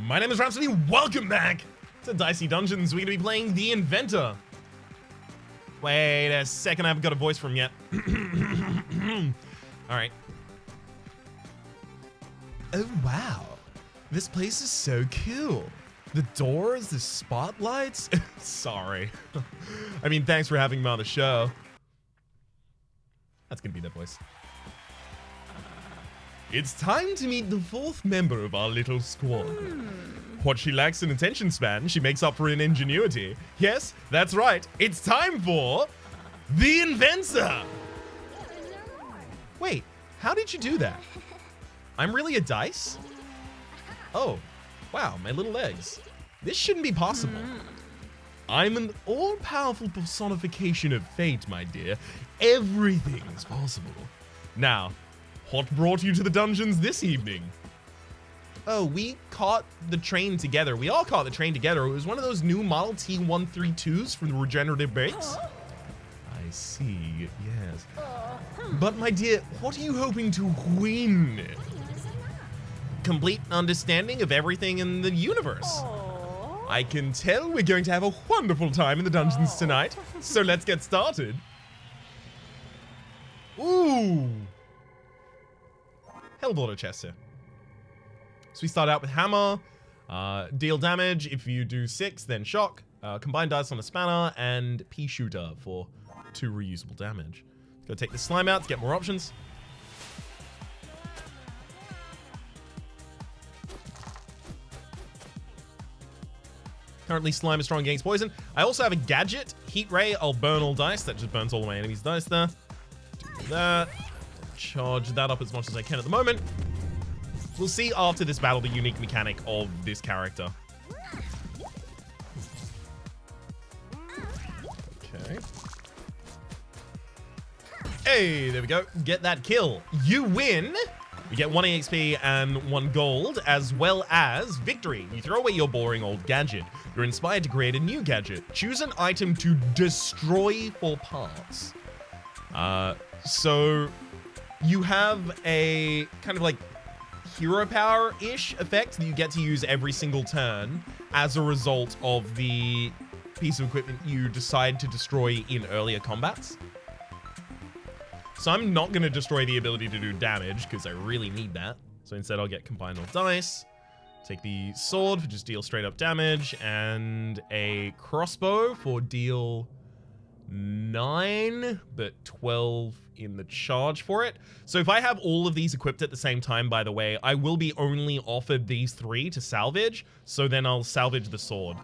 My name is Rhapsody, welcome back to Dicey Dungeons. We're gonna be playing the Inventor. Wait a second, I haven't got a voice from yet. Alright. Oh wow, this place is so cool. The doors, the spotlights. Sorry. I mean, thanks for having me on the show. That's gonna be that voice. It's time to meet the fourth member of our little squad. What she lacks in attention span, she makes up for in ingenuity. Yes, that's right. It's time for the Inventor. Wait, how did you do that? I'm really a dice? Oh, wow, my little legs. This shouldn't be possible. I'm an all-powerful personification of fate, my dear. Everything is possible. Now, what brought you to the dungeons this evening? Oh, we caught the train together. We all caught the train together. It was one of those new Model T132s from the regenerative brakes. I see, yes. But my dear, what are you hoping to win? Complete understanding of everything in the universe. I can tell we're going to have a wonderful time in the dungeons tonight, so let's get started. Ooh. Hell of a lot of chests here. So we start out with hammer, deal damage. If you do 6, then shock, combine dice on a spanner, and pea shooter for 2 reusable damage. Go take the slime out to get more options. Currently, slime is strong against poison. I also have a gadget, heat ray. I'll burn all dice. That just burns all of my enemies' dice there. Do that. Charge that up as much as I can at the moment. We'll see after this battle the unique mechanic of this character. Okay. Hey, there we go. Get that kill. You win. You get 1 EXP and 1 gold, as well as victory. You throw away your boring old gadget. You're inspired to create a new gadget. Choose an item to destroy for parts. So you have a kind of like hero power-ish effect that you get to use every single turn as a result of the piece of equipment you decide to destroy in earlier combats. So I'm not going to destroy the ability to do damage because I really need that. So instead I'll get combined all dice, take the sword for just deal straight up damage, and a crossbow for deal 9, but 12 in the charge for it. So if I have all of these equipped at the same time, by the way, I will be only offered these 3 to salvage, so then I'll salvage the sword.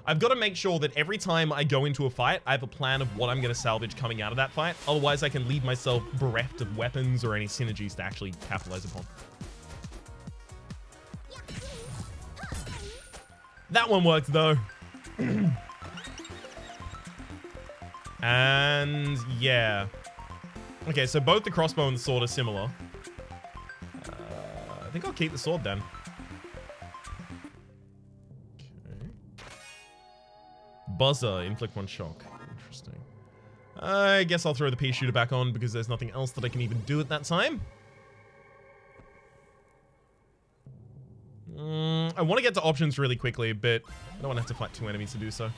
I've got to make sure that every time I go into a fight, I have a plan of what I'm going to salvage coming out of that fight. Otherwise, I can leave myself bereft of weapons or any synergies to actually capitalize upon. That one worked, though. And yeah. Okay, so both the crossbow and the sword are similar. I think I'll keep the sword then. Okay. Buzzer, inflict 1 shock. Interesting. I guess I'll throw the pea shooter back on because there's nothing else that I can even do at that time. I want to get to options really quickly, but I don't want to have to fight 2 enemies to do so.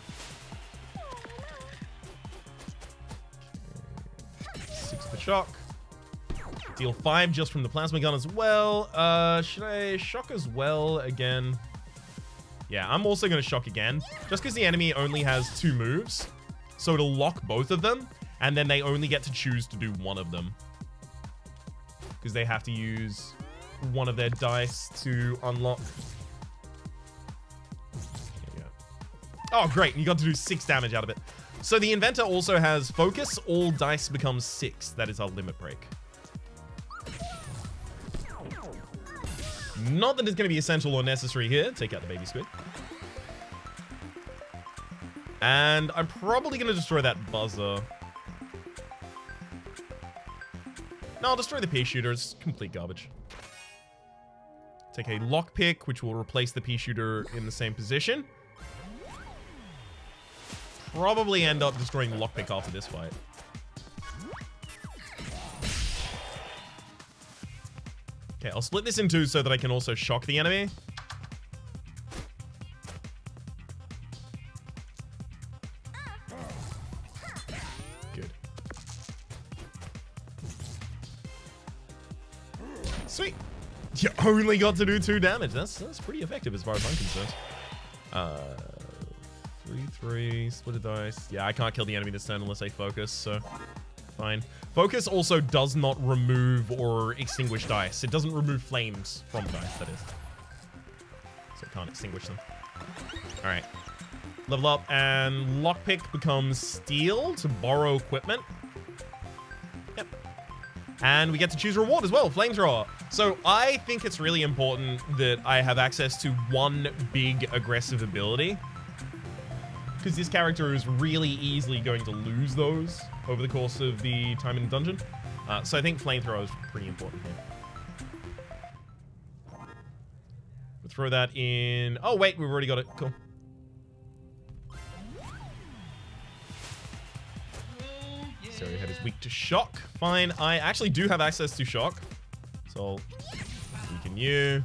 6 for shock. Deal 5 just from the plasma gun as well. Should I shock as well again? Yeah, I'm also going to shock again. Just because the enemy only has 2 moves. So it'll lock both of them. And then they only get to choose to do 1 of them. Because they have to use 1 of their dice to unlock. There we go. Oh, great. You got to do 6 damage out of it. So the Inventor also has focus. All dice become 6. That is our limit break. Not that it's going to be essential or necessary here. Take out the baby squid. And I'm probably going to destroy that buzzer. No, I'll destroy the pea shooter. It's complete garbage. Take a lockpick, which will replace the pea shooter in the same position. Probably end up destroying the lockpick after this fight. Okay, I'll split this in 2 so that I can also shock the enemy. only got to do 2 damage. That's pretty effective as far as I'm concerned. 3, split a dice. Yeah, I can't kill the enemy this turn unless I focus, so fine. Focus also does not remove or extinguish dice. It doesn't remove flames from dice, that is. So it can't extinguish them. All right. Level up, and lockpick becomes steel to borrow equipment. Yep. And we get to choose a reward as well, flamethrower. So I think it's really important that I have access to one big aggressive ability, because this character is really easily going to lose those over the course of the time in the dungeon. So I think flamethrower is pretty important here. We'll throw that in. Oh wait, we've already got it. Cool. So he had his weak to shock. Fine, I actually do have access to shock. So weaken you.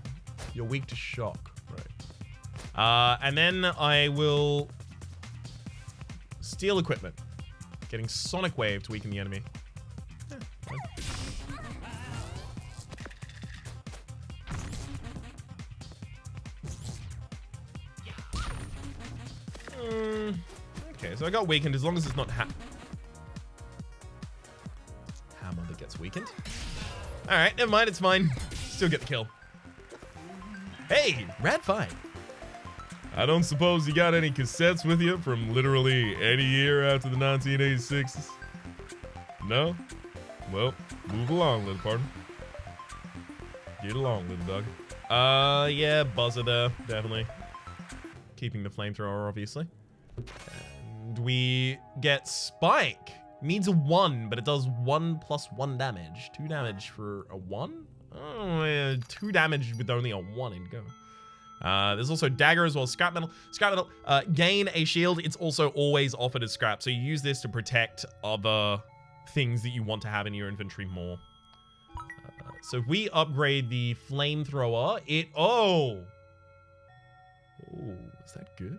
You're weak to shock, right? And then I will steal equipment, getting sonic wave to weaken the enemy. Okay, so I got weakened as long as it's not hammer that gets weakened. All right, never mind, it's fine. Still get the kill. Hey, rad fight. I don't suppose you got any cassettes with you from literally any year after the 1986s? No? Well, move along, little partner. Get along, little dog. Yeah, buzzer there, definitely. Keeping the flamethrower, obviously. And we get Spike. Needs a 1, but it does 1 + 1 damage. 2 damage for a 1? Oh, yeah, 2 damage with only a 1 in go. There's also dagger as well as scrap metal. Scrap metal, gain a shield. It's also always offered as scrap. So you use this to protect other things that you want to have in your inventory more. So if we upgrade the flamethrower, it... Oh! Oh, is that good?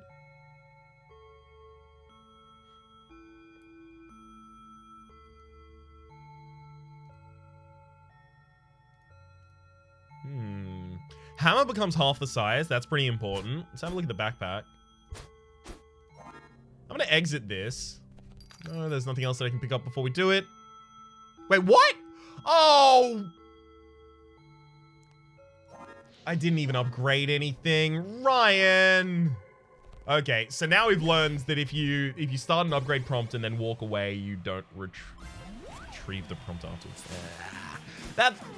Hammer becomes half the size. That's pretty important. Let's have a look at the backpack. I'm gonna exit this. No, there's nothing else that I can pick up before we do it. Wait, what? Oh! I didn't even upgrade anything. Ryan! Okay, so now we've learned that if you start an upgrade prompt and then walk away, you don't retrieve the prompt afterwards.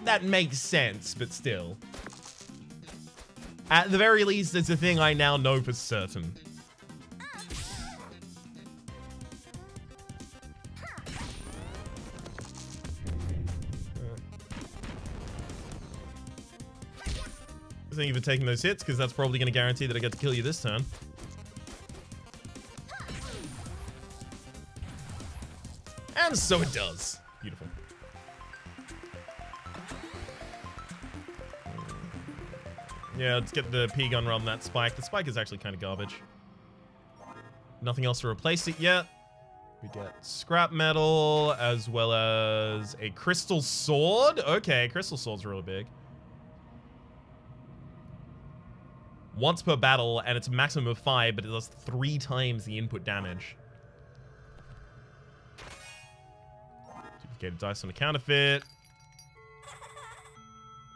That makes sense, but still. At the very least, it's a thing I now know for certain. Thank you for taking those hits, because that's probably going to guarantee that I get to kill you this turn. And so it does. Beautiful. Yeah, let's get the P-gun rather than that spike. The spike is actually kind of garbage. Nothing else to replace it yet. We get scrap metal as well as a crystal sword. Okay, crystal sword's really big. Once per battle, and it's a maximum of 5, but it does 3 times the input damage. Duplicated dice on the counterfeit.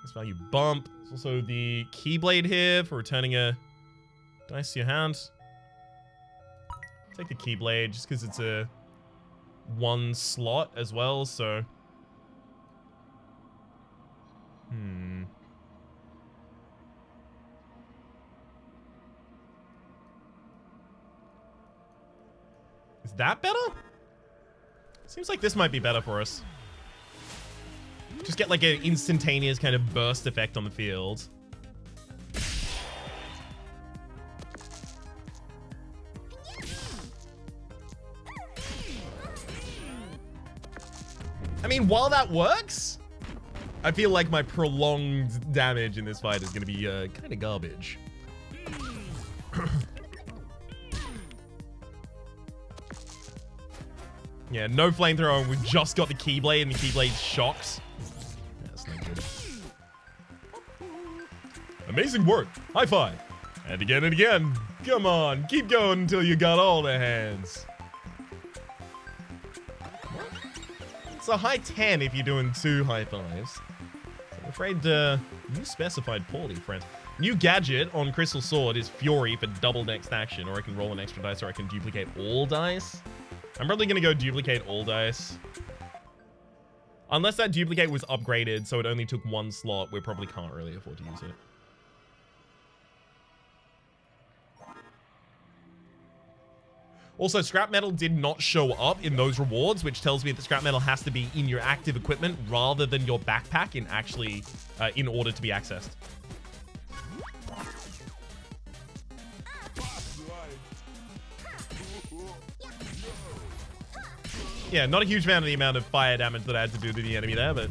This value bump. There's also the Keyblade here for returning a dice to your hand. Take the Keyblade just because it's a 1 slot as well, so... Is that better? Seems like this might be better for us. Just get like an instantaneous kind of burst effect on the field. I mean, while that works, I feel like my prolonged damage in this fight is going to be kind of garbage. Yeah, no flamethrower, and we've just got the Keyblade, and the Keyblade shocks. Yeah, that's not good. Amazing work. High five. And again and again. Come on, keep going until you got all the hands. It's a high 10 if you're doing 2 high fives. So I'm afraid you specified poorly, friends. New gadget on Crystal Sword is Fury for double next action, or I can roll an extra dice, or I can duplicate all dice. I'm probably gonna go duplicate all dice. Unless that duplicate was upgraded, so it only took 1 slot, we probably can't really afford to use it. Also, scrap metal did not show up in those rewards, which tells me that scrap metal has to be in your active equipment rather than your backpack in order to be accessed. Yeah, not a huge fan of the amount of fire damage that I had to do to the enemy there, but...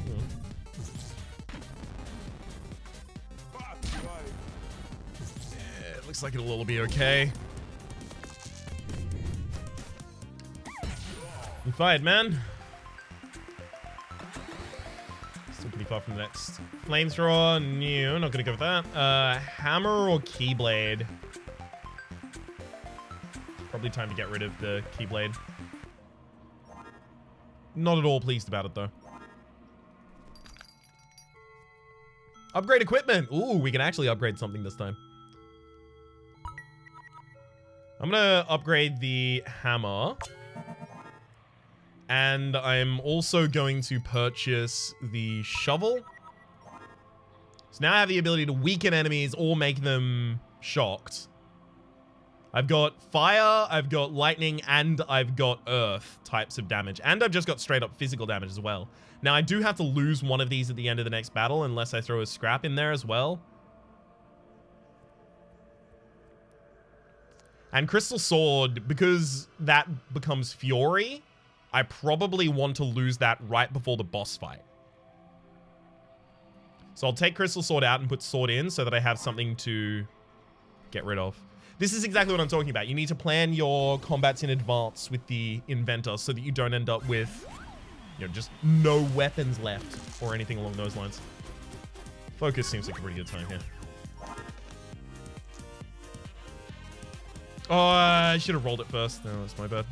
Yeah, it looks like it'll all be okay. You fired, man. Still pretty far from the next flamethrower. No, not gonna go with that. Hammer or keyblade? Probably time to get rid of the keyblade. Not at all pleased about it, though. Upgrade equipment. Ooh, we can actually upgrade something this time. I'm gonna upgrade the hammer. And I'm also going to purchase the shovel. So now I have the ability to weaken enemies or make them shocked. I've got fire, I've got lightning, and I've got earth types of damage. And I've just got straight up physical damage as well. Now I do have to lose one of these at the end of the next battle unless I throw a scrap in there as well. And Crystal Sword, because that becomes Fury, I probably want to lose that right before the boss fight. So I'll take Crystal Sword out and put Sword in so that I have something to get rid of. This is exactly what I'm talking about. You need to plan your combats in advance with the Inventor so that you don't end up with, you know, just no weapons left or anything along those lines. Focus seems like a pretty good time here. Oh, I should have rolled it first. No, that's my bad.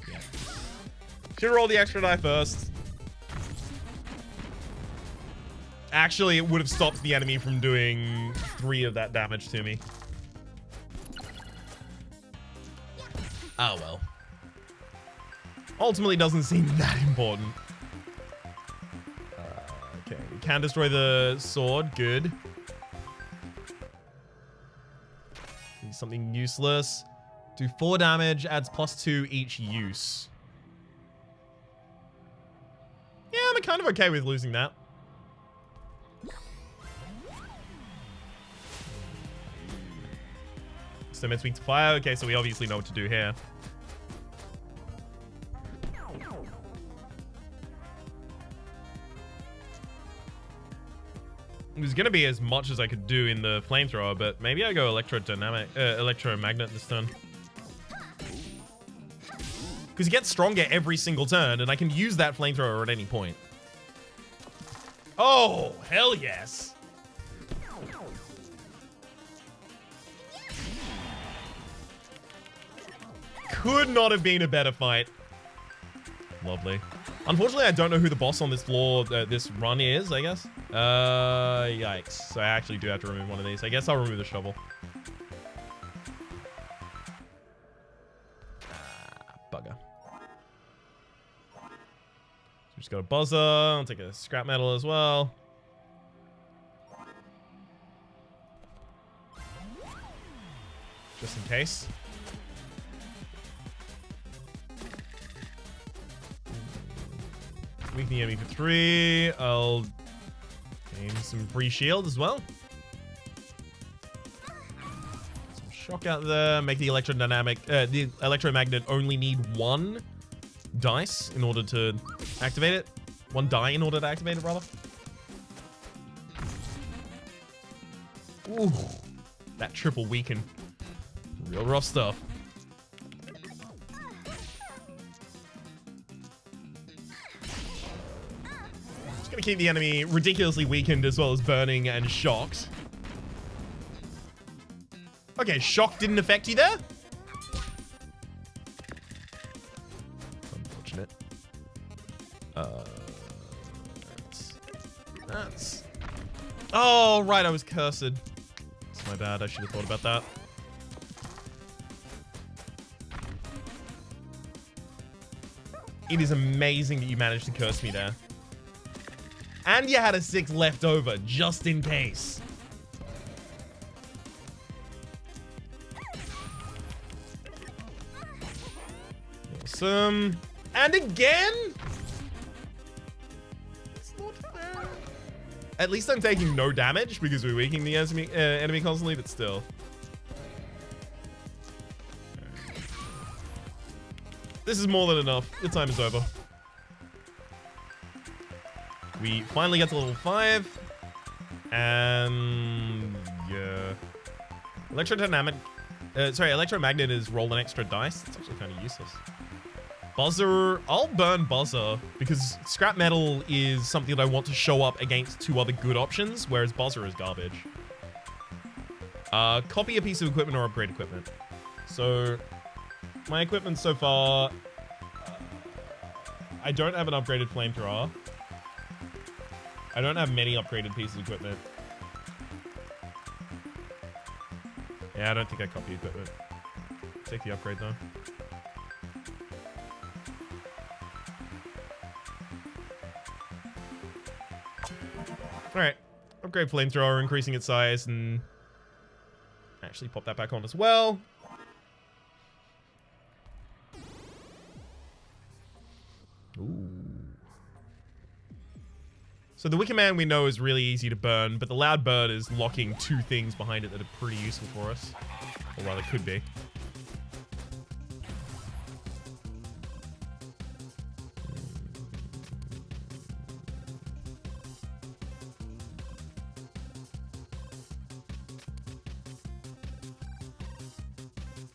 Yeah. Should have rolled the extra die first. Actually, it would have stopped the enemy from doing 3 of that damage to me. Oh well. Ultimately doesn't seem that important. Okay, we can destroy the sword. Good. Need something useless. Do 4 damage, adds +2 each use. Yeah, I'm kind of okay with losing that. So it's weak to fire. Okay, so we obviously know what to do here. It was gonna be as much as I could do in the flamethrower, but maybe I go electromagnet this turn. Because it gets stronger every single turn, and I can use that flamethrower at any point. Oh, hell yes. Could not have been a better fight. Lovely. Unfortunately, I don't know who the boss on this floor, this run is, I guess. Yikes. So I actually do have to remove one of these. I guess I'll remove the shovel. Bugger. So just got a buzzer. I'll take a scrap metal as well. Just in case. Weaken the enemy for 3. I'll gain some free shield as well. Some shock out there. Make the the electromagnet only need 1 dice in order to activate it. 1 die in order to activate it, rather. Ooh, that triple weaken. Real rough stuff. gonna keep the enemy ridiculously weakened as well as burning and shocked. Okay, shock didn't affect you there? Unfortunate. That's... Oh, right, I was cursed. It's my bad, I should have thought about that. It is amazing that you managed to curse me there. And you had a 6 left over, just in case. Awesome. And again? It's not fair. At least I'm taking no damage because we're weakening the enemy constantly, but still. This is more than enough. The time is over. We finally get to level 5. And yeah. Electromagnet is roll an extra dice. It's actually kind of useless. Buzzer. I'll burn Buzzer because scrap metal is something that I want to show up against 2 other good options, whereas Buzzer is garbage. Copy a piece of equipment or upgrade equipment. So my equipment so far, I don't have an upgraded flamethrower. I don't have many upgraded pieces of equipment. Yeah, I don't think I copy equipment. Take the upgrade though. Alright, upgrade flamethrower, increasing its size, and actually pop that back on as well. Ooh. So the Wicker Man we know is really easy to burn, but the Loud Bird is locking 2 things behind it that are pretty useful for us. Or rather, could be.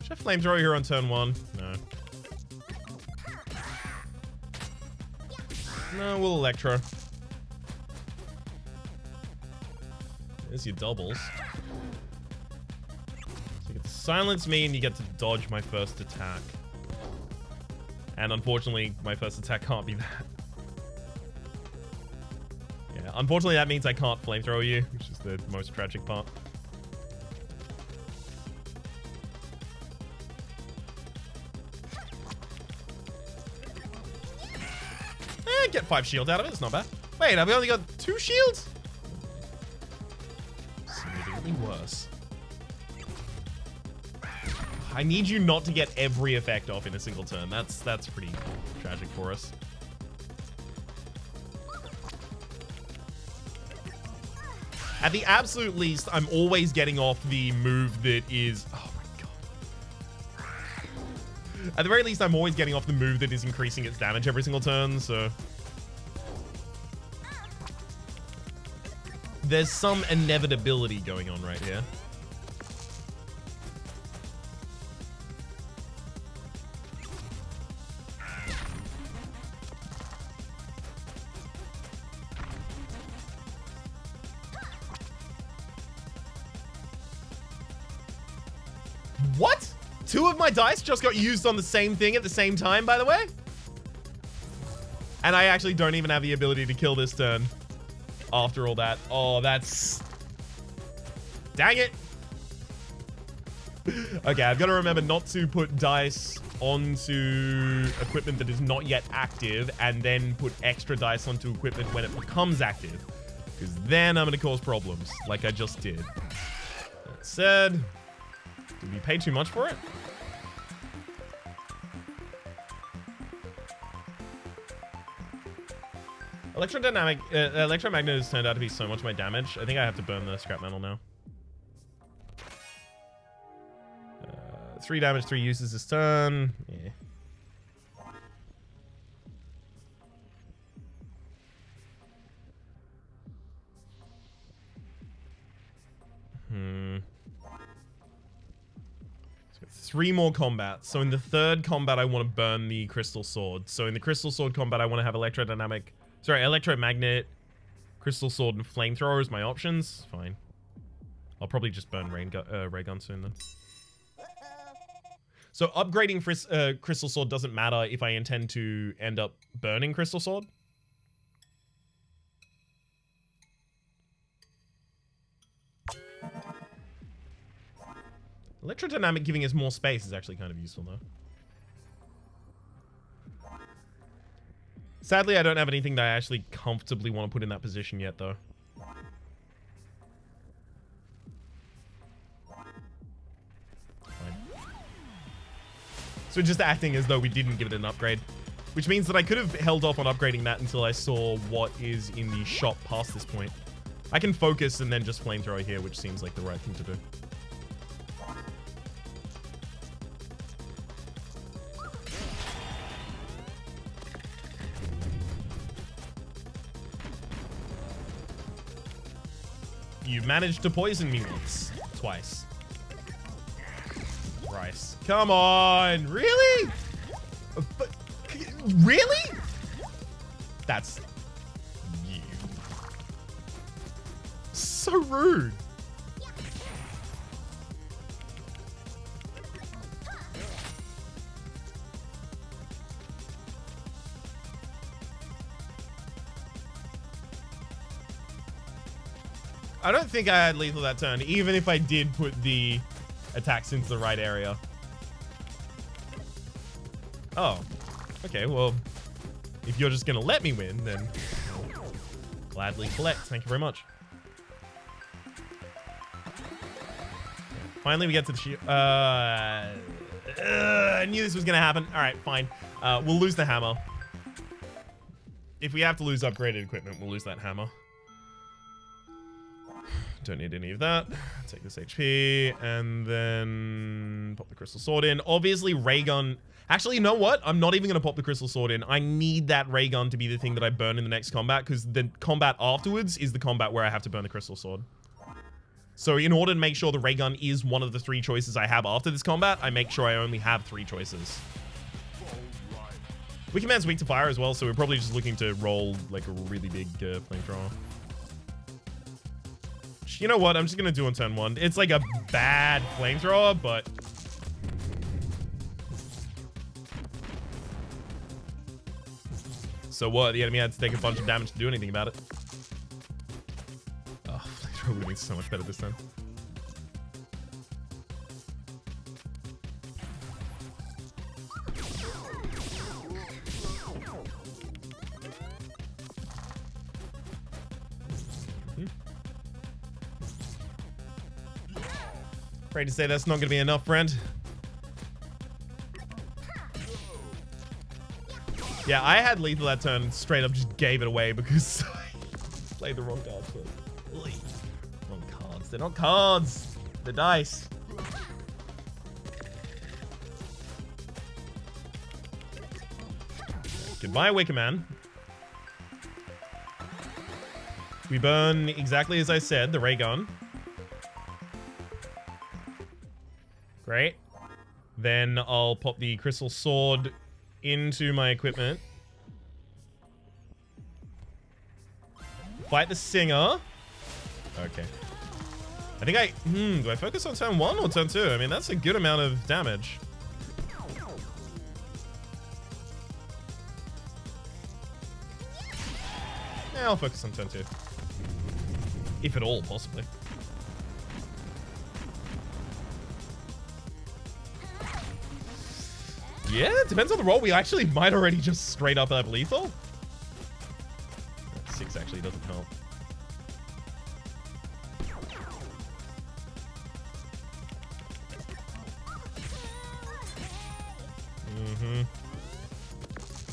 Should I flamethrower here on turn 1? No. No, we'll Electro. There's your doubles. So you get to silence me and you get to dodge my first attack. And unfortunately, my first attack can't be that. Yeah, unfortunately that means I can't flamethrower you, which is the most tragic part. Get 5 shields out of it, it's not bad. Wait, have we only got 2 shields? Significantly worse. I need you not to get every effect off in a single turn. That's pretty tragic for us. At the absolute least, I'm always getting off the move that is... Oh my god. At the very least, I'm always getting off the move that is increasing its damage every single turn, so... There's some inevitability going on right here. What? 2 of my dice just got used on the same thing at the same time, by the way? And I actually don't even have the ability to kill this turn. After all that. Oh, that's... Dang it! Okay, I've got to remember not to put dice onto equipment that is not yet active, and then put extra dice onto equipment when it becomes active. Because then I'm going to cause problems, like I just did. That said, did we pay too much for it? Electromagnet has turned out to be so much my damage. I think I have to burn the scrap metal now. 3 damage, 3 uses this turn. Yeah. So 3 more combats. So in the 3rd combat, I want to burn the crystal sword. So in the crystal sword combat, I want to have electromagnet Crystal Sword and Flamethrower as my options. Fine. I'll probably just burn Ray Gun soon then. So upgrading Crystal Sword doesn't matter if I intend to end up burning Crystal Sword. Electrodynamic giving us more space is actually kind of useful though. Sadly, I don't have anything that I actually comfortably want to put in that position yet though. So just acting as though we didn't give it an upgrade. Which means that I could have held off on upgrading that until I saw what is in the shop past this point. I can focus and then just flamethrower here, which seems like the right thing to do. You managed to poison me once. Twice. Rice. Come on! Really? Really? That's you. So rude. I don't think I had lethal that turn, even if I did put the attacks into the right area. Oh. Okay, well, if you're just gonna let me win, then I'll gladly collect. Thank you very much. Finally, we get to the shield. I knew this was gonna happen. All right, fine. We'll lose the hammer. If we have to lose upgraded equipment, we'll lose that hammer. Don't need any of that. Take this HP and then pop the crystal sword in. Obviously, ray gun. Actually, you know what? I'm not even going to pop the crystal sword in. I need that ray gun to be the thing that I burn in the next combat because the combat afterwards is the combat where I have to burn the crystal sword. So in order to make sure the ray gun is one of the 3 choices I have after this combat, I make sure I only have 3 choices. Wicked Man's weak to fire as well, so we're probably just looking to roll like a really big flamethrower. You know what? I'm just going to do on turn 1. It's like a bad flamethrower, but... So what? The enemy had to take a bunch of damage to do anything about it. Oh, flamethrower would have been so much better this time. Afraid to say that's not going to be enough, friend. Yeah, I had lethal that turn, straight up just gave it away because I played the wrong cards first. Wrong cards. They're not cards. They're dice. Goodbye, Wicker Man. We burn exactly as I said, the ray gun. Great. Then I'll pop the crystal sword into my equipment. Fight the singer. Okay. I think do I focus on turn 1 or turn 2? I mean, that's a good amount of damage. Yeah, I'll focus on turn 2. If at all, possibly. Yeah, it depends on the roll. We actually might already just straight up have lethal. 6 actually doesn't help.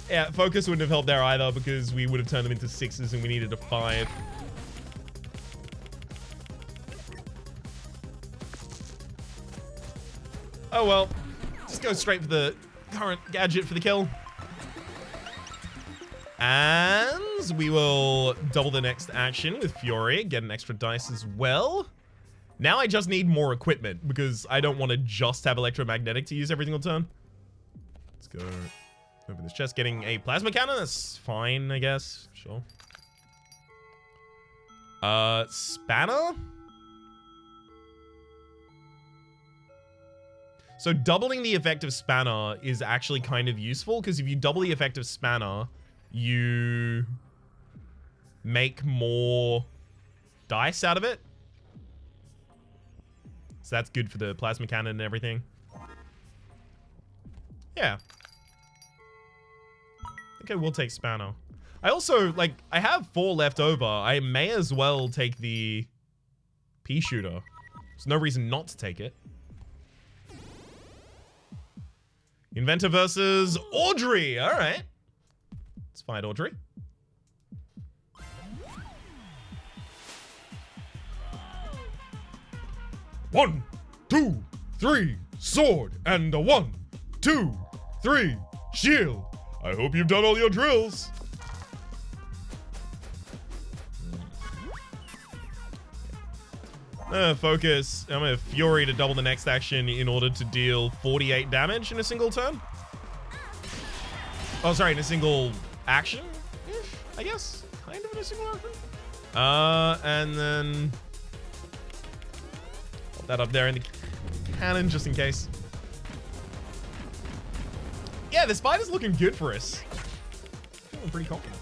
Yeah, focus wouldn't have helped there either because we would have turned them into 6s and we needed a 5. Oh well, just go straight for the current gadget for the kill. And we will double the next action with Fury, get an extra dice as well. Now I just need more equipment because I don't want to just have electromagnetic to use every single turn. Let's go open this chest, getting a plasma cannon. That's fine, I guess. Sure. Spanner? So doubling the effect of Spanner is actually kind of useful, because if you double the effect of Spanner, you make more dice out of it. So that's good for the plasma cannon and everything. Yeah. I think I will take Spanner. I also, like, I have 4 left over. I may as well take the pea shooter. There's no reason not to take it. Inventor versus Audrey. All right. Let's fight Audrey. One, 2, 3, sword, and a 1, 2, 3, shield. I hope you've done all your drills. Focus. I'm a Fury to double the next action in order to deal 48 damage in a single turn. Oh, sorry, in a single action? I guess. Kind of in a single action. And then put that up there in the cannon just in case. Yeah, the spider's looking good for us. Feeling pretty confident.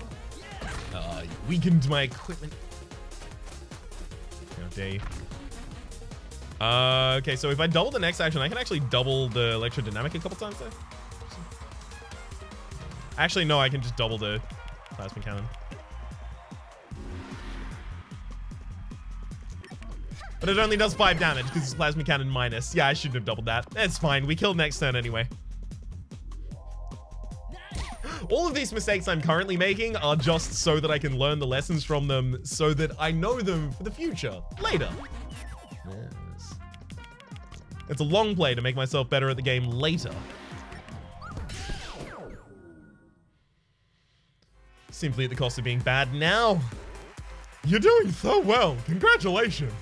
Weakened my equipment. How dare you. Okay, so if I double the next action, I can actually double the electrodynamic a couple times there. Actually, no, I can just double the plasma cannon. But it only does 5 damage because it's plasma cannon minus. Yeah, I shouldn't have doubled that. It's fine. We killed next turn anyway. All of these mistakes I'm currently making are just so that I can learn the lessons from them so that I know them for the future, later. Yes. It's a long play to make myself better at the game later. Simply at the cost of being bad now. You're doing so well. Congratulations.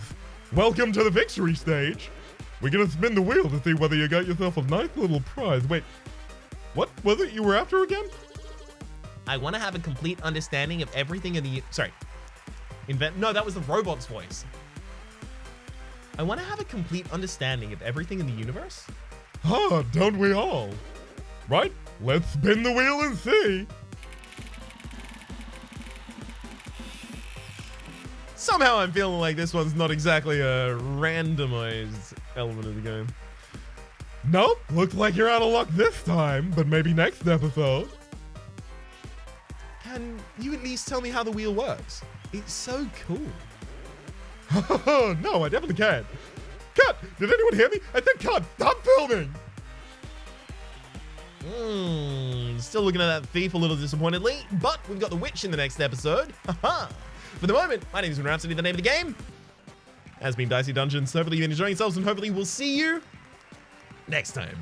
Welcome to the victory stage. We're gonna spin the wheel to see whether you got yourself a nice little prize. Wait, what was it you were after again? I want to have a complete understanding of everything in the... Sorry. No, that was the robot's voice. I want to have a complete understanding of everything in the universe. Ah, don't we all? Right, let's spin the wheel and see. Somehow I'm feeling like this one's not exactly a randomized element of the game. Nope, looks like you're out of luck this time, but maybe next episode. Can you at least tell me how the wheel works? It's so cool. No, I definitely can't. Cut! Did anyone hear me? I said cut! Stop filming! Still looking at that thief a little disappointedly, but we've got the witch in the next episode. Haha! For the moment, my name is Rhapsody, the name of the game has been Dicey Dungeons. Hopefully you've been enjoying yourselves, and hopefully we'll see you next time.